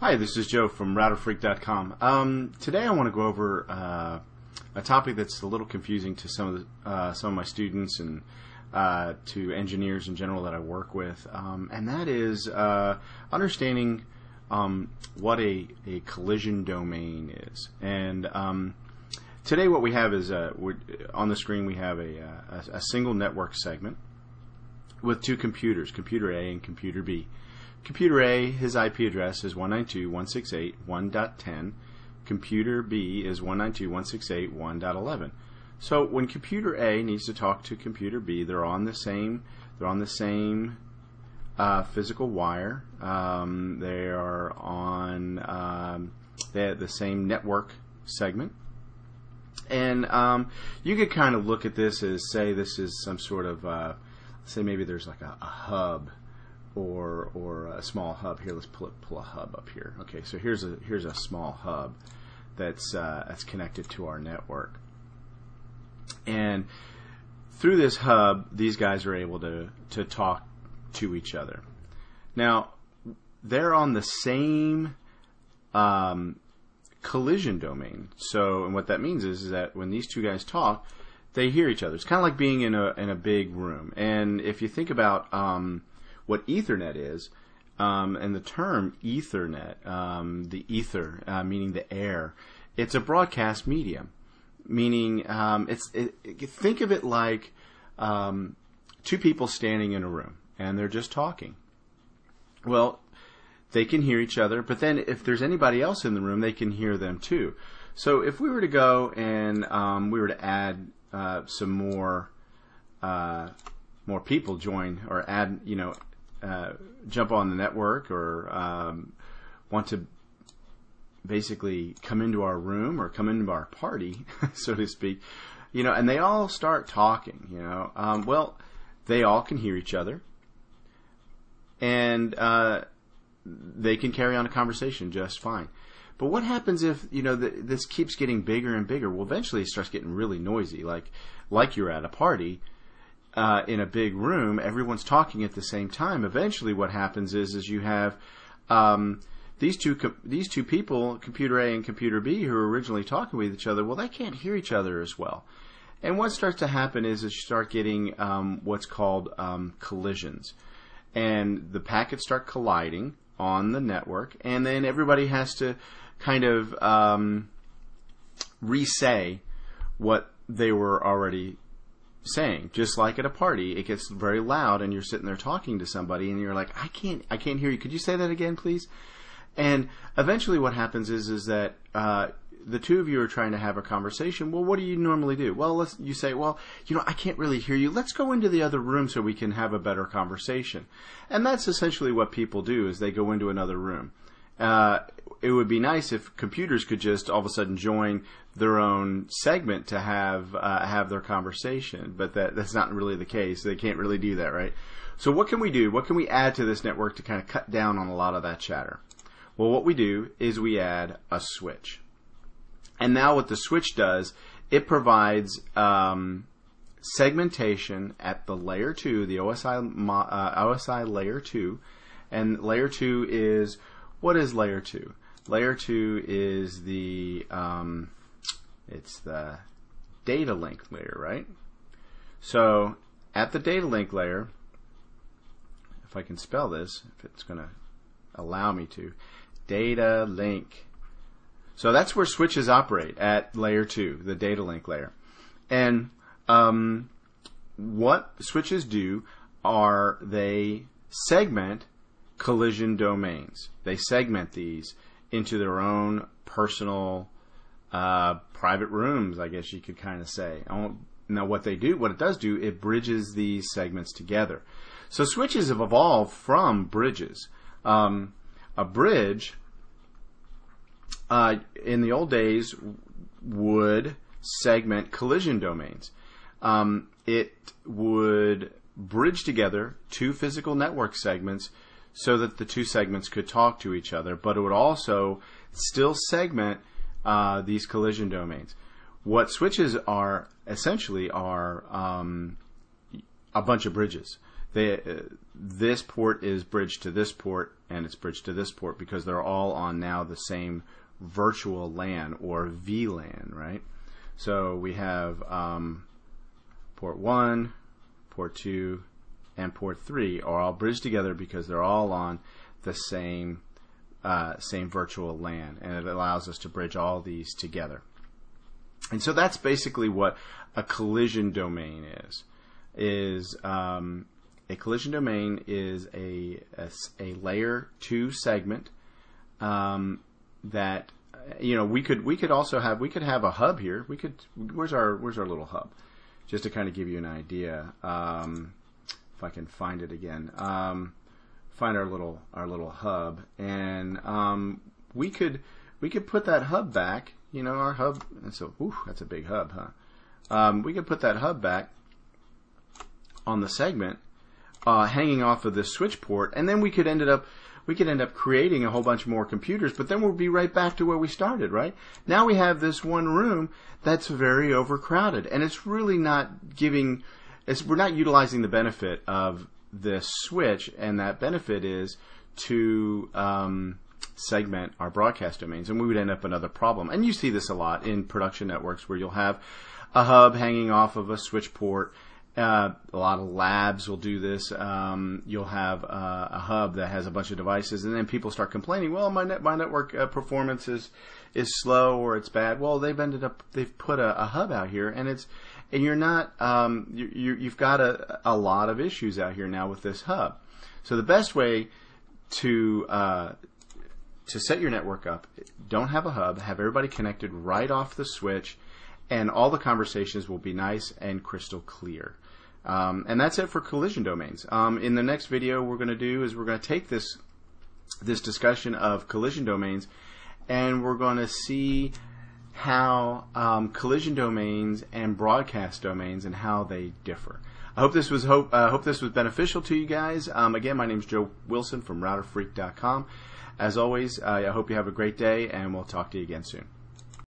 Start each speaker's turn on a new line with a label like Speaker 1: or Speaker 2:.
Speaker 1: Hi, this is Joe from RouterFreak.com. Today I want to go over a topic that's a little confusing to some of my students and to engineers in general that I work with, and that is understanding what a collision domain is. And today what we have is on the screen we have a single network segment with two computers, computer A and computer B. Computer A, his IP address is 192.168.1.10. Computer B is 192.168.1.11. So when computer A needs to talk to computer B, they're on the same physical wire. They are on they have the same network segment. And you could kind of look at this as, say, this is some sort of say maybe there's like a hub or a small hub here. Let's pull a hub up here. Okay, so here's a small hub that's connected to our network, and through this hub, these guys are able to talk to each other. Now, they're on the same collision domain. So, and what that means is that when these two guys talk, they hear each other. It's kind of like being in a big room. And if you think about what Ethernet is, and the term Ethernet, the ether, meaning the air, it's a broadcast medium, meaning think of it like two people standing in a room and they're just talking. Well, they can hear each other, but then if there's anybody else in the room, they can hear them too. So if we were to go and we were to add some more people join or add, jump on the network or want to basically come into our room or come into our party, so to speak, and they all start talking, well, they all can hear each other, and they can carry on a conversation just fine. But what happens if this keeps getting bigger and bigger? Well, eventually it starts getting really noisy, like you're at a party in a big room, everyone's talking at the same time. Eventually, what happens is you have these two people, computer A and computer B, who are originally talking with each other. Well, they can't hear each other as well. And what starts to happen is you start getting what's called collisions, and the packets start colliding on the network, and then everybody has to kind of re-say what they were already saying. Just like at a party, it gets very loud and you're sitting there talking to somebody and you're like, I can't hear you. Could you say that again, please? And eventually what happens is that the two of you are trying to have a conversation. Well, what do you normally do? Well, you say, well, I can't really hear you. Let's go into the other room so we can have a better conversation. And that's essentially what people do, is they go into another room. It would be nice if computers could just all of a sudden join their own segment to have their conversation, but that's not really the case. They can't really do that, right? So what can we do? What can we add to this network to kind of cut down on a lot of that chatter? Well, what we do is we add a switch. And now what the switch does, it provides segmentation at the layer 2, the OSI layer 2. And layer 2 is, what is layer 2? Layer 2 is it's the data link layer, right? So at the data link layer, if I can spell this, if it's going to allow me to, data link. So that's where switches operate, at layer 2, the data link layer. And what switches do are they segment collision domains. They segment these into their own personal private rooms, I guess you could kind of say. Now what it does do, it bridges these segments together. So switches have evolved from bridges. A bridge in the old days would segment collision domains. It would bridge together two physical network segments so that the two segments could talk to each other, but it would also still segment these collision domains. What switches are essentially are a bunch of bridges. this port is bridged to this port, and it's bridged to this port because they're all on now the same virtual LAN or VLAN, right? So we have port 1, port 2, and port 3 are all bridged together because they're all on the same virtual LAN, and it allows us to bridge all these together. And so that's basically what a collision domain is. A collision domain is a layer 2 segment that we could also have a hub here. Where's our little hub? Just to kind of give you an idea. If I can find it again. Find our little hub, and we could put that hub back. Our hub. So that's a big hub, huh? We could put that hub back on the segment, hanging off of this switch port, and then we could end up creating a whole bunch more computers. But then we'll be right back to where we started. Right now, we have this one room that's very overcrowded, and it's really not giving. We're not utilizing the benefit of this switch, and that benefit is to segment our broadcast domains, and we would end up another problem. And you see this a lot in production networks where you'll have a hub hanging off of a switch port. A lot of labs will do this. You'll have a hub that has a bunch of devices, and then people start complaining, well, my network performance is slow or it's bad. Well, they've put a hub out here, and you're not you've got a lot of issues out here now with this hub. So the best way to set your network up, don't have a hub, have everybody connected right off the switch, and all the conversations will be nice and crystal clear. And that's it for collision domains. In the next video, we're going to take this discussion of collision domains, and we're going to see how collision domains and broadcast domains and how they differ. I hope this was beneficial to you guys. Again, my name is Joe Wilson from RouterFreak.com. As always, I hope you have a great day, and we'll talk to you again soon.